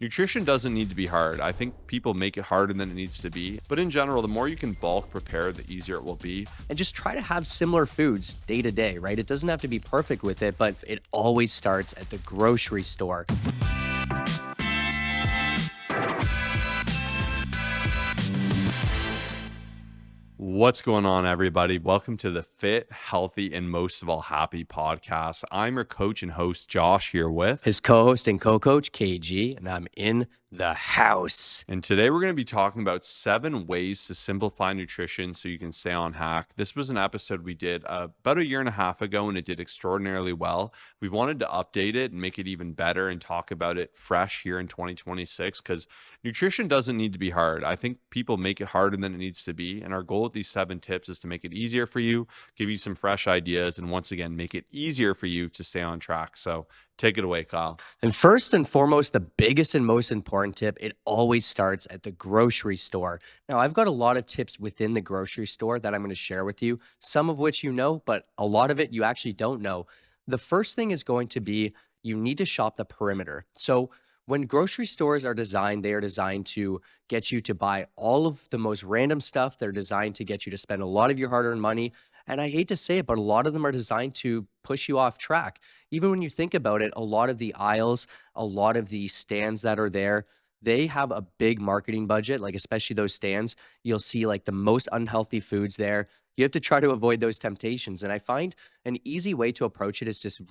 Nutrition doesn't need to be hard. I think people make it harder than it needs to be. But in general, the more you can bulk prepare, the easier it will be. And just try to have similar foods day to day, right? It doesn't have to be perfect with it, but it always starts at the grocery store. What's going on, everybody? Welcome to the Fit, Healthy, and most of all, Happy podcast. I'm your coach and host, Josh, here with His co host and co coach, KG, and I'm in the house. And today we're going to be talking about 7 ways to simplify nutrition so you can stay on hack. This was an episode we did about a year and a half ago, and it did extraordinarily well. We wanted to update it and make it even better and talk about it fresh here in 2026 because nutrition doesn't need to be hard. I think people make it harder than it needs to be. And our goal with these 7 tips is to make it easier for you, give you some fresh ideas, and once again, make it easier for you to stay on track. So take it away, Kyle. And first and foremost, the biggest and most important tip, it always starts at the grocery store. Now, I've got a lot of tips within the grocery store that I'm going to share with you, some of which you know, but a lot of it you actually don't know. The first thing is going to be you need to shop the perimeter. So when grocery stores are designed, they are designed to get you to buy all of the most random stuff. They're designed to get you to spend a lot of your hard-earned money. And I hate to say it, but a lot of them are designed to push you off track. Even when you think about it, a lot of the aisles, a lot of the stands that are there, they have a big marketing budget, like especially those stands. You'll see like the most unhealthy foods there. You have to try to avoid those temptations. And I find an easy way to approach it is just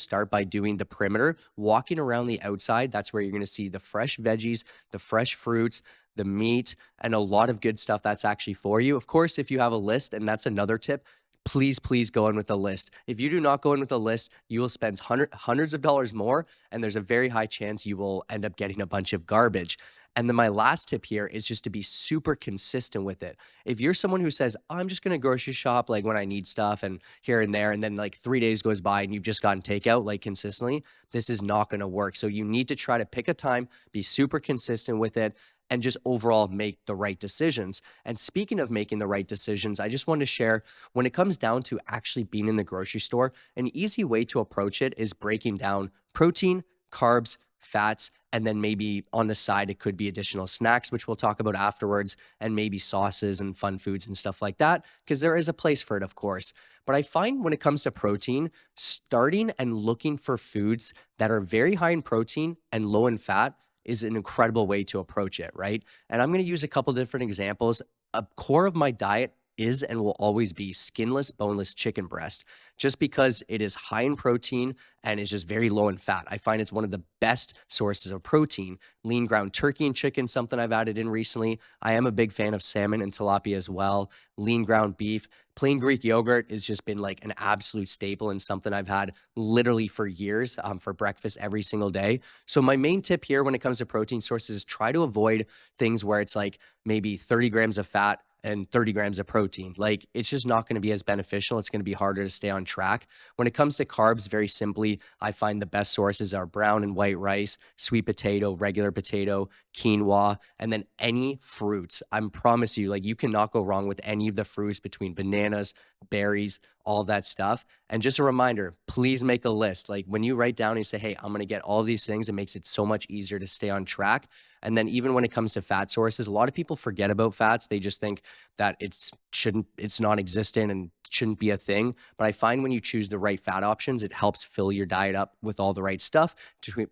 start by doing the perimeter, walking around the outside. That's where you're going to see the fresh veggies, the fresh fruits, the meat, and a lot of good stuff that's actually for you. Of course, if you have a list, and that's another tip, please go in with a list. If you do not go in with a list, you will spend hundreds of dollars more, and there's a very high chance you will end up getting a bunch of garbage. And then my last tip here is just to be super consistent with it. If you're someone who says, "Oh, I'm just going to grocery shop like when I need stuff and here and there," and then like 3 days goes by and you've just gotten takeout like consistently, this is not going to work. So you need to try to pick a time, be super consistent with it, and just overall make the right decisions. And speaking of making the right decisions, I just want to share when it comes down to actually being in the grocery store, an easy way to approach it is breaking down protein, carbs, fats, and then maybe on the side, it could be additional snacks, which we'll talk about afterwards, and maybe sauces and fun foods and stuff like that, because there is a place for it, of course. But I find when it comes to protein, starting and looking for foods that are very high in protein and low in fat is an incredible way to approach it, right? And I'm going to use a couple different examples. A core of my diet is and will always be skinless, boneless chicken breast, just because it is high in protein and is just very low in fat. I find it's one of the best sources of protein. Lean ground turkey and chicken, something I've added in recently. I am a big fan of salmon and tilapia as well. Lean ground beef. Plain Greek yogurt has just been like an absolute staple and something I've had literally for years for breakfast every single day. So my main tip here when it comes to protein sources is try to avoid things where it's like maybe 30 grams of fat and 30 grams of protein. Like it's just not going to be as beneficial. It's going to be harder to stay on track. When it comes to carbs, very simply, I find the best sources are brown and white rice, sweet potato, regular potato, quinoa, and then any fruits. I promise you, like you cannot go wrong with any of the fruits between bananas, berries, all that stuff. And just a reminder, please make a list. Like when you write down and you say, hey, I'm going to get all these things, it makes it so much easier to stay on track. And then even when it comes to fat sources, a lot of people forget about fats. They just think that it's non-existent and shouldn't be a thing. But I find when you choose the right fat options, it helps fill your diet up with all the right stuff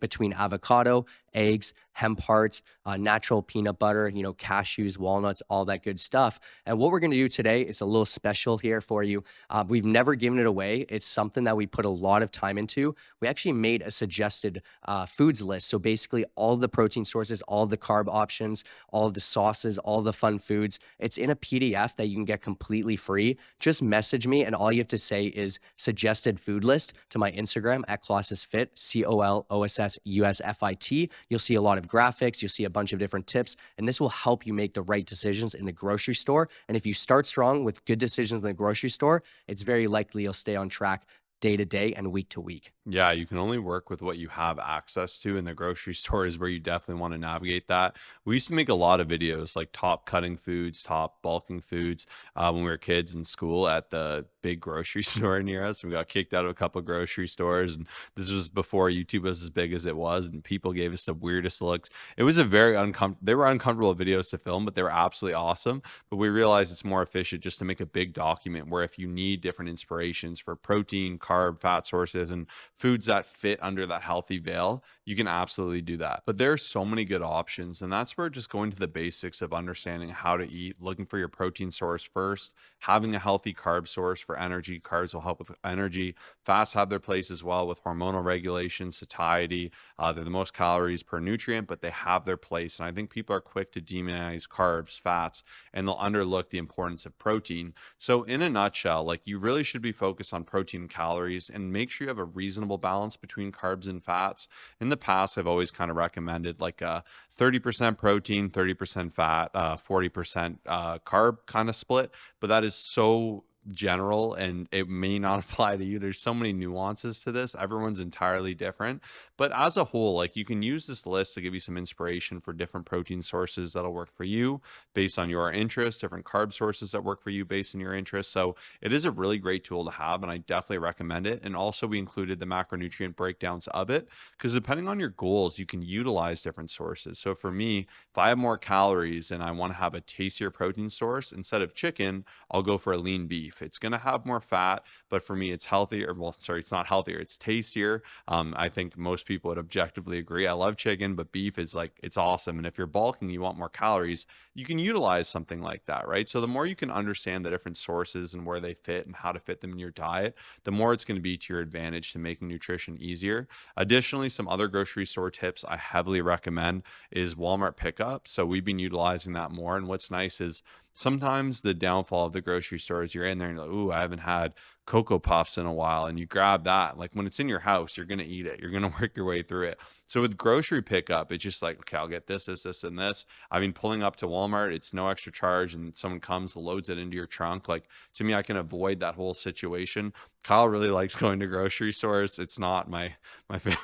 between avocado, eggs, hemp hearts, natural peanut butter, cashews, walnuts, all that good stuff. And what we're going to do today is a little special here for you. We've never given it away. It's something that we put a lot of time into. We actually made a suggested foods list. So basically all the protein sources, all the carb options, all the sauces, all the fun foods. It's in a PDF that you can get completely free. Just message me and all you have to say is suggested food list to my Instagram at ColosssusFit, COLOSSUSFIT. You'll see a lot of graphics. You'll see a bunch of different tips, and this will help you make the right decisions in the grocery store. And if you start strong with good decisions in the grocery store, it's very likely you'll stay on track day to day and week to week. Yeah, you can only work with what you have access to, in the grocery store is where you definitely want to navigate that. We used to make a lot of videos like top cutting foods, top bulking foods when we were kids in school at the big grocery store near us. We got kicked out of a couple grocery stores, and this was before YouTube was as big as it was, and people gave us the weirdest looks. It was a very uncomfortable. They were uncomfortable videos to film, but they were absolutely awesome. But we realized it's more efficient just to make a big document where if you need different inspirations for protein, carb, fat sources, and foods that fit under that healthy veil, you can absolutely do that. But there's so many good options, and that's where just going to the basics of understanding how to eat, looking for your protein source first, having a healthy carb source for energy. Carbs will help with energy. Fats have their place as well with hormonal regulation, satiety. They're the most calories per nutrient, but they have their place. And I think people are quick to demonize carbs, fats, and they'll underlook the importance of protein. So in a nutshell, like you really should be focused on protein and calories and make sure you have a reasonable balance between carbs and fats. In the past, I've always kind of recommended like a 30% protein, 30% fat, 40% carb kind of split, but that is so general and it may not apply to you. There's so many nuances to this. Everyone's entirely different. But as a whole, like you can use this list to give you some inspiration for different protein sources that'll work for you based on your interests, different carb sources that work for you based on your interests. So it is a really great tool to have, and I definitely recommend it. And also, we included the macronutrient breakdowns of it because depending on your goals, you can utilize different sources. So for me, if I have more calories and I want to have a tastier protein source, instead of chicken, I'll go for a lean beef. It's going to have more fat, but for me, it's healthier. Well, sorry, it's not healthier. It's tastier. I think most people would objectively agree. I love chicken, but beef is like, it's awesome. And if you're bulking, you want more calories, you can utilize something like that, right? So the more you can understand the different sources and where they fit and how to fit them in your diet, the more it's going to be to your advantage to making nutrition easier. Additionally, some other grocery store tips I heavily recommend is Walmart pickup. So we've been utilizing that more. And what's nice is sometimes the downfall of the grocery store is you're in there and you're like, ooh, I haven't had Cocoa Puffs in a while. And you grab that. Like when it's in your house, you're going to eat it. You're going to work your way through it. So with grocery pickup, it's just like, okay, I'll get this, and this. I mean, pulling up to Walmart, it's no extra charge and someone comes, loads it into your trunk. Like to me, I can avoid that whole situation. Kyle really likes going to grocery stores. It's not my favorite.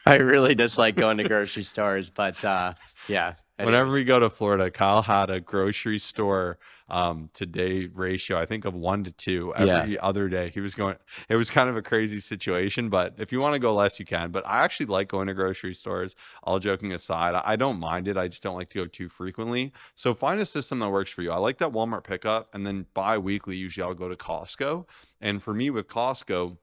I really dislike going to grocery stores, but yeah. Whenever Anyways. we go to Florida, Kyle had a grocery store to day ratio, I think of 1 to 2 Yeah. every other day. He was going, it was kind of a crazy situation, but if you want to go less, you can. But I actually like going to grocery stores, all joking aside. I don't mind it. I just don't like to go too frequently. So find a system that works for you. I like that Walmart pickup, and then bi-weekly, usually I'll go to Costco. And for me with Costco,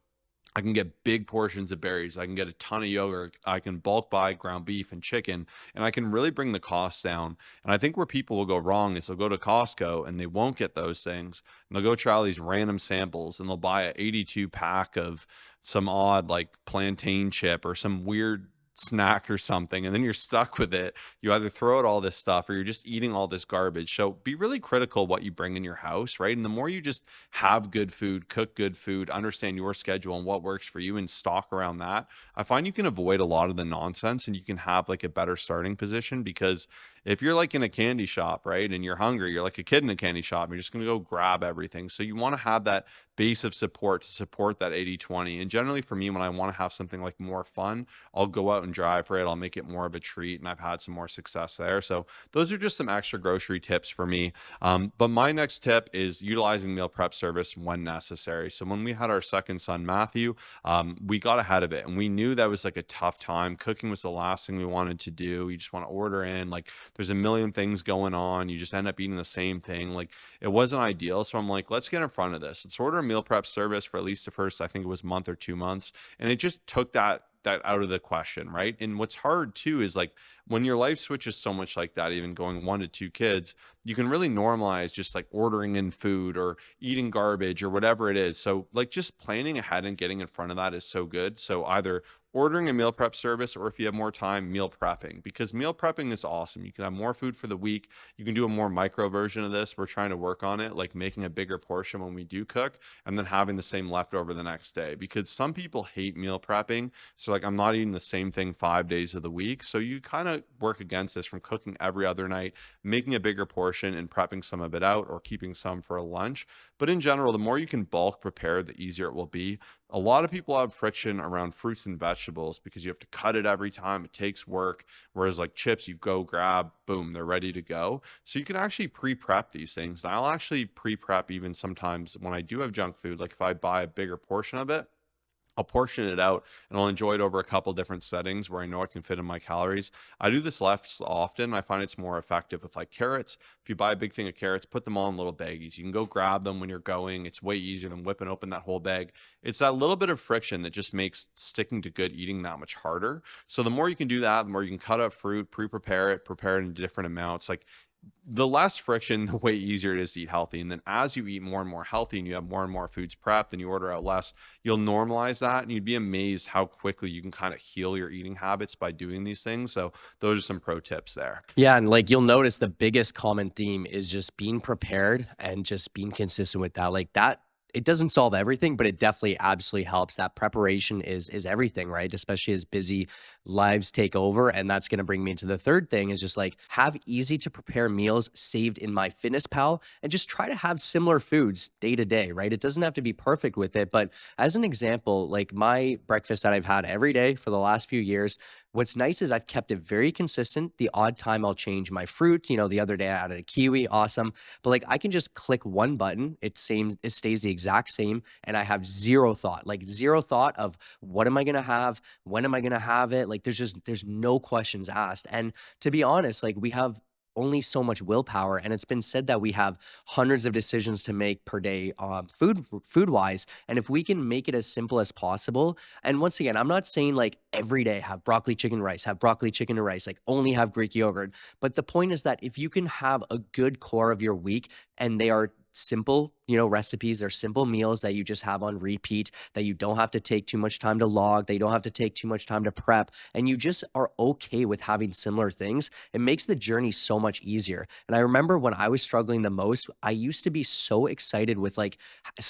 I can get big portions of berries. I can get a ton of yogurt. I can bulk buy ground beef and chicken, and I can really bring the cost down. And I think where people will go wrong is they'll go to Costco and they won't get those things. And they'll go try all these random samples and they'll buy a 82 pack of some odd like plantain chip or some weird snack or something, and then you're stuck with it. You either throw out all this stuff or you're just eating all this garbage. So be really critical what you bring in your house, right? And the more you just have good food, cook good food, understand your schedule and what works for you and stock around that, I find you can avoid a lot of the nonsense and you can have like a better starting position. Because if you're like in a candy shop, right, and you're hungry, you're like a kid in a candy shop, you're just going to go grab everything. So you want to have that base of support to support that 80/20. And generally for me, when I want to have something like more fun, I'll go out and drive for it. I'll make it more of a treat, and I've had some more success there. So those are just some extra grocery tips for me. But my next tip is utilizing meal prep service when necessary. So when we had our second son, Matthew, we got ahead of it, and we knew that was like a tough time. Cooking was the last thing we wanted to do. You just want to order in, like there's a million things going on. You just end up eating the same thing. Like it wasn't ideal. So I'm like, let's get in front of this. Let's order a meal prep service for at least the first, I think it was month or 2 months. And it just took that out of the question, right? And what's hard too is like when your life switches so much like that, even going 1 to 2 kids, you can really normalize just like ordering in food or eating garbage or whatever it is. So like just planning ahead and getting in front of that is so good. So either ordering a meal prep service, or if you have more time, meal prepping, because meal prepping is awesome. You can have more food for the week. You can do a more micro version of this. We're trying to work on it, like making a bigger portion when we do cook and then having the same leftover the next day, because some people hate meal prepping. So like I'm not eating the same thing 5 days of the week. So you kind of work against this from cooking every other night, making a bigger portion and prepping some of it out or keeping some for a lunch. But in general, the more you can bulk prepare, the easier it will be. A lot of people have friction around fruits and vegetables because you have to cut it every time. It takes work. Whereas like chips, you go grab, boom, they're ready to go. So you can actually pre-prep these things. And I'll actually pre-prep even sometimes when I do have junk food. Like if I buy a bigger portion of it, I'll portion it out and I'll enjoy it over a couple different settings where I know I can fit in my calories. I do this less often. I find it's more effective with like carrots. If you buy a big thing of carrots, put them all in little baggies. You can go grab them when you're going. It's way easier than whipping open that whole bag. It's that little bit of friction that just makes sticking to good eating that much harder. So the more you can do that, the more you can cut up fruit, prepare it in different amounts. Like the less friction, the way easier it is to eat healthy. And then as you eat more and more healthy and you have more and more foods prepped and you order out less, you'll normalize that. And you'd be amazed how quickly you can kind of heal your eating habits by doing these things. So those are some pro tips there. Yeah, and like you'll notice the biggest common theme is just being prepared and just being consistent with that. Like that it doesn't solve everything, but it definitely absolutely helps. That preparation is everything, right? Especially as busy lives take over. And that's going to bring me to the third thing is just like have easy to prepare meals saved in my fitness pal and just try to have similar foods day to day, right? It doesn't have to be perfect with it, but as an example, like my breakfast that I've had every day for the last few years, what's nice is I've kept it very consistent. The odd time I'll change my fruit. You know, the other day I added a kiwi, awesome. But like I can just click one button, it stays the exact same, and I have zero thought, like zero thought of what am I gonna have, when am I gonna have it? Like there's no questions asked. And to be honest, like we have only so much willpower, and it's been said that we have hundreds of decisions to make per day, food wise. And if we can make it as simple as possible, and once again, I'm not saying like every day have broccoli, chicken, rice, have broccoli, chicken, and rice, like only have Greek yogurt. But the point is that if you can have a good core of your week and they are simple, recipes, they're simple meals that you just have on repeat, that you don't have to take too much time to log, that you don't have to take too much time to prep, and you just are okay with having similar things, it makes the journey so much easier. And I remember when I was struggling the most, I used to be so excited with like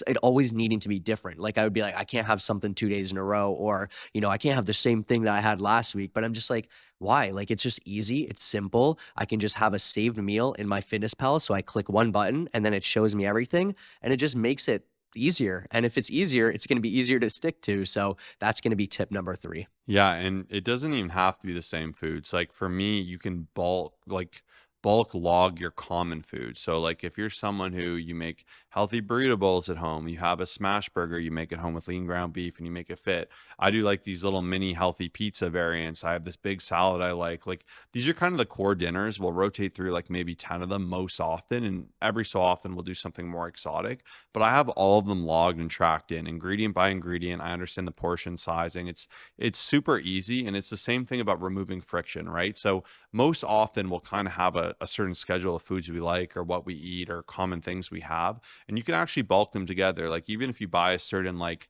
it always needing to be different. Like I would be like, I can't have something 2 days in a row, or, I can't have the same thing that I had last week. But I'm just like, why? Like it's just easy, it's simple. I can just have a saved meal in my fitness pal. So I click one button and then it shows me everything, and it just makes it easier. And if it's easier, it's going to be easier to stick to. So that's going to be tip number three. Yeah, and it doesn't even have to be the same foods. Like for me, you can bulk log your common food. So like if you're someone who you make healthy burrito bowls at home, you have a smash burger, you make it home with lean ground beef and you make it fit. I do like these little mini healthy pizza variants. I have this big salad I like these are kind of the core dinners. We'll rotate through like maybe 10 of them most often, and every so often we'll do something more exotic. But I have all of them logged and tracked in ingredient by ingredient. I understand the portion sizing. It's super easy, and it's the same thing about removing friction, right? So most often we'll kind of have a certain schedule of foods we like or what we eat or common things we have, and you can actually bulk them together. Like even if you buy a certain like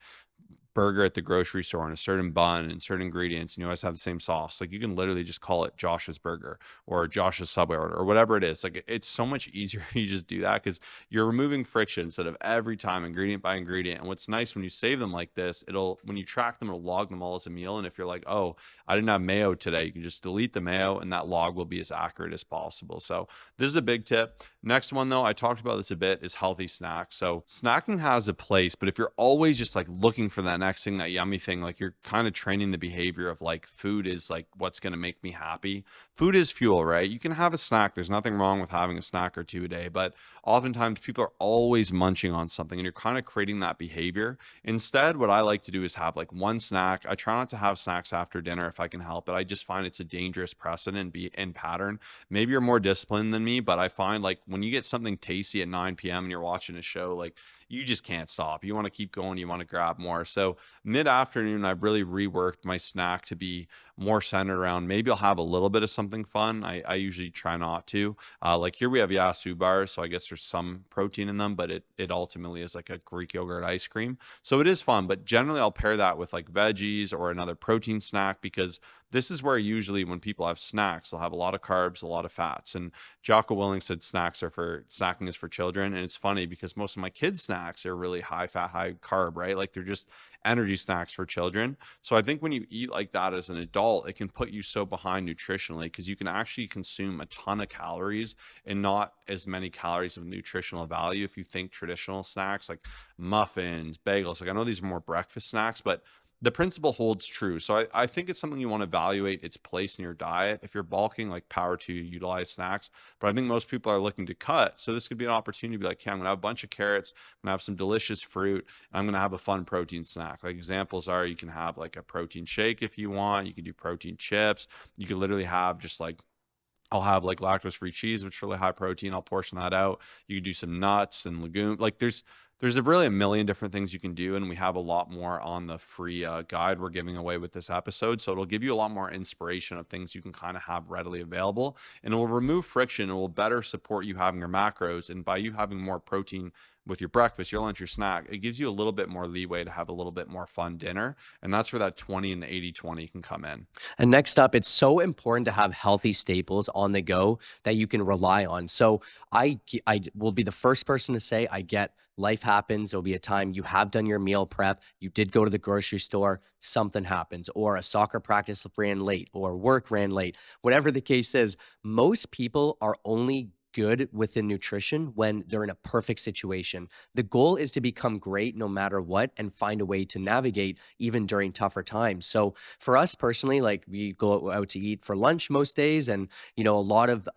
burger at the grocery store and a certain bun and certain ingredients, and you always have the same sauce, like you can literally just call it Josh's burger or Josh's Subway order or whatever it is. Like it's so much easier if you just do that because you're removing friction instead of every time ingredient by ingredient. And what's nice when you save them like this, when you track them, it'll log them all as a meal. And if you're like, oh, I didn't have mayo today, you can just delete the mayo and that log will be as accurate as possible. So this is a big tip. Next one though, I talked about this a bit, is healthy snacks. So snacking has a place, but if you're always just like looking for that next thing, that yummy thing, like you're kind of training the behavior of like food is like what's going to make me happy. Food is fuel, right? You can have a snack. There's nothing wrong with having a snack or two a day, but oftentimes people are always munching on something and you're kind of creating that behavior. Instead, what I like to do is have like one snack. I try not to have snacks after dinner if I can help it. I just find it's a dangerous precedent and pattern. Maybe you're more disciplined than me, but I find like when you get something tasty at 9 p.m. and you're watching a show, like you just can't stop. You want to keep going. You want to grab more. So mid-afternoon, I've really reworked my snack to be more centered around maybe I'll have a little bit of something fun. I usually try not to. Like here we have Yasu bars, so I guess there's some protein in them, but it ultimately is like a Greek yogurt ice cream. So it is fun, but generally I'll pair that with like veggies or another protein snack because This is where usually when people have snacks, they'll have a lot of carbs, a lot of fats. And Jocko Willing said snacking is for children. And it's funny because most of my kids' snacks are really high fat, high carb, right? Like they're just energy snacks for children. So I think when you eat like that as an adult, it can put you so behind nutritionally because you can actually consume a ton of calories and not as many calories of nutritional value. If you think traditional snacks like muffins, bagels, like I know these are more breakfast snacks, but the principle holds true. So I think it's something you want to evaluate its place in your diet. If you're bulking, like power to you, utilize snacks. But I think most people are looking to cut. So this could be an opportunity to be like, okay, I'm going to have a bunch of carrots. I'm going to have some delicious fruit. And I'm going to have a fun protein snack. Like examples are you can have like a protein shake if you want. You can do protein chips. You could literally have just like I'll have like lactose-free cheese, which is really high protein. I'll portion that out. You can do some nuts and legume. Like there's really a million different things you can do, and we have a lot more on the free guide we're giving away with this episode. So it'll give you a lot more inspiration of things you can kind of have readily available, and it will remove friction. It will better support you having your macros, and by you having more protein with your breakfast, your lunch, your snack, it gives you a little bit more leeway to have a little bit more fun dinner, and that's where that 20 and the 80/20 can come in. And next up, it's so important to have healthy staples on the go that you can rely on. So I will be the first person to say I get life happens. There'll be a time you have done your meal prep, you did go to the grocery store, something happens, or a soccer practice ran late, or work ran late, whatever the case is. Most people are only good within nutrition when they're in a perfect situation. The goal is to become great no matter what and find a way to navigate even during tougher times. So for us personally, like we go out to eat for lunch most days, and a lot of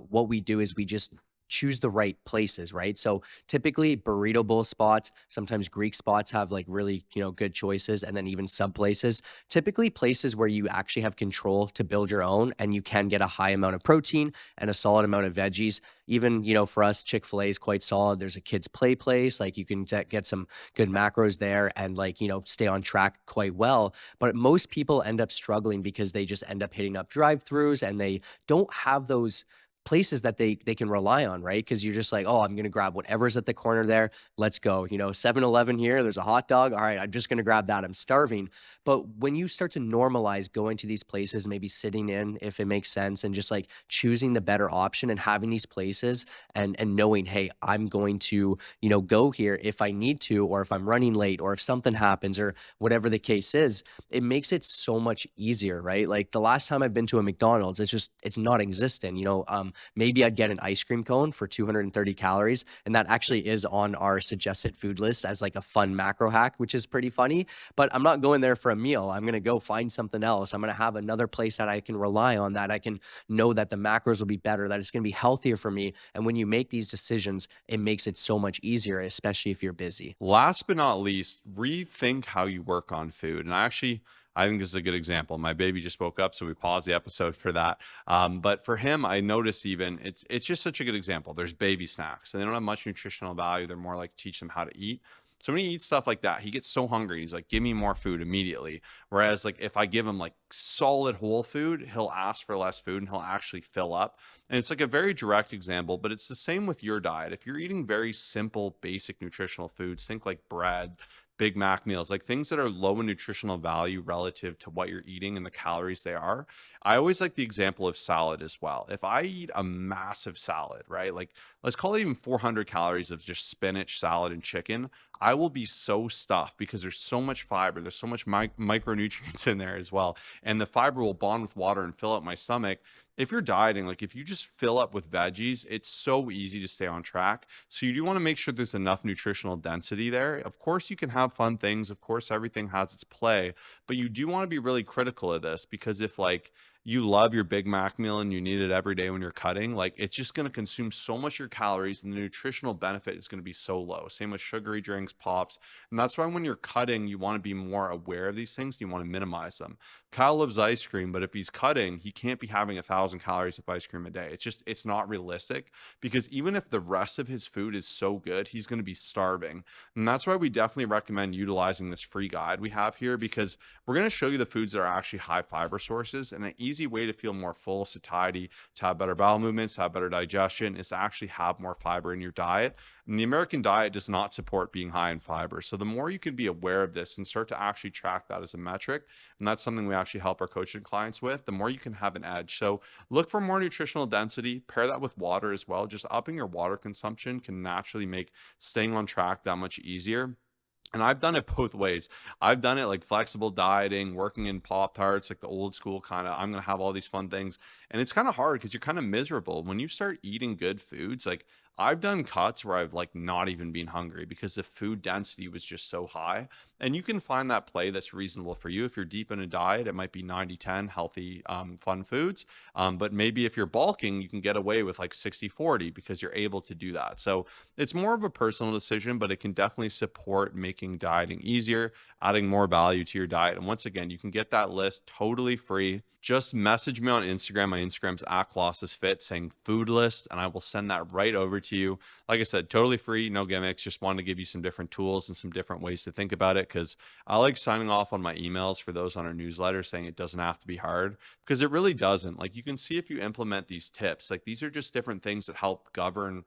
what we do is we just choose the right places, right? So typically burrito bowl spots, sometimes Greek spots have like really, good choices, and then even sub places. Typically places where you actually have control to build your own and you can get a high amount of protein and a solid amount of veggies. Even, for us, Chick-fil-A is quite solid. There's a kids play place. Like you can get some good macros there and like, stay on track quite well. But most people end up struggling because they just end up hitting up drive-throughs and they don't have those places that they can rely on, right? Because you're just like, oh, I'm gonna grab whatever's at the corner there. Let's go. 7-Eleven here, there's a hot dog. All right, I'm just gonna grab that. I'm starving. But when you start to normalize going to these places, maybe sitting in if it makes sense, and just like choosing the better option and having these places and knowing, hey, I'm going to, go here if I need to, or if I'm running late, or if something happens, or whatever the case is, it makes it so much easier, right? Like the last time I've been to a McDonald's, it's not existent. Maybe I'd get an ice cream cone for 230 calories. And that actually is on our suggested food list as like a fun macro hack, which is pretty funny. But I'm not going there for a meal. I'm going to go find something else. I'm going to have another place that I can rely on, that I can know that the macros will be better, that it's going to be healthier for me. And when you make these decisions, it makes it so much easier, especially if you're busy. Last but not least, rethink how you work on food. And I think this is a good example. My baby just woke up, so we paused the episode for that. But for him, I notice even it's just such a good example. There's baby snacks, and they don't have much nutritional value. They're more like teach them how to eat. So when he eats stuff like that, he gets so hungry. He's like, "Give me more food immediately." Whereas like if I give him like solid whole food, he'll ask for less food and he'll actually fill up. And it's like a very direct example, but it's the same with your diet. If you're eating very simple, basic nutritional foods, think like bread, Big Mac meals, like things that are low in nutritional value relative to what you're eating and the calories they are. I always like the example of salad as well. If I eat a massive salad, right? Like let's call it even 400 calories of just spinach, salad, and chicken. I will be so stuffed because there's so much fiber. There's so much micronutrients in there as well. And the fiber will bond with water and fill up my stomach. If you're dieting, like if you just fill up with veggies, it's so easy to stay on track. So you do want to make sure there's enough nutritional density there. Of course, you can have fun things. Of course, everything has its play, but you do want to be really critical of this because if like you love your Big Mac meal and you need it every day when you're cutting, like it's just going to consume so much of your calories and the nutritional benefit is going to be so low. Same with sugary drinks, pops. And that's why when you're cutting, you want to be more aware of these things. You want to minimize them. Kyle loves ice cream, but if he's cutting, he can't be having 1,000 calories of ice cream a day. It's not realistic because even if the rest of his food is so good, he's going to be starving. And that's why we definitely recommend utilizing this free guide we have here because we're going to show you the foods that are actually high fiber sources. And easy way to feel more full, satiety, to have better bowel movements, to have better digestion, is to actually have more fiber in your diet. And the American diet does not support being high in fiber. So the more you can be aware of this and start to actually track that as a metric, and that's something we actually help our coaching clients with, the more you can have an edge. So look for more nutritional density, pair that with water as well. Just upping your water consumption can naturally make staying on track that much easier. And I've done it both ways. I've done it like flexible dieting, working in Pop Tarts, like the old school kind of, I'm going to have all these fun things. And it's kind of hard because you're kind of miserable when you start eating good foods. Like I've done cuts where I've like not even been hungry because the food density was just so high. And you can find that play that's reasonable for you. If you're deep in a diet, it might be 90-10 healthy, fun foods. But maybe if you're bulking, you can get away with like 60-40 because you're able to do that. So it's more of a personal decision, but it can definitely support making dieting easier, adding more value to your diet. And once again, you can get that list totally free. Just message me on Instagram. My Instagram's @ColossusFit, saying food list, and I will send that right over to you. Like I said, totally free, no gimmicks. Just wanted to give you some different tools and some different ways to think about it, because I like signing off on my emails for those on our newsletter saying it doesn't have to be hard, because it really doesn't. Like you can see if you implement these tips, like these are just different things that help govern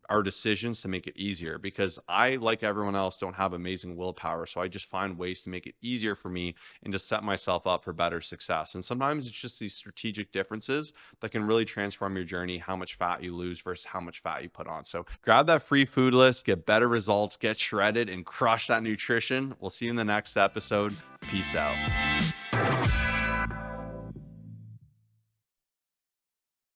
our decisions to make it easier, because I, like everyone else, don't have amazing willpower. So I just find ways to make it easier for me and to set myself up for better success. And sometimes it's just these strategic differences that can really transform your journey, how much fat you lose versus how much fat you put on. So grab that free food list, get better results, get shredded, and crush that nutrition. We'll see you in the next episode. Peace out.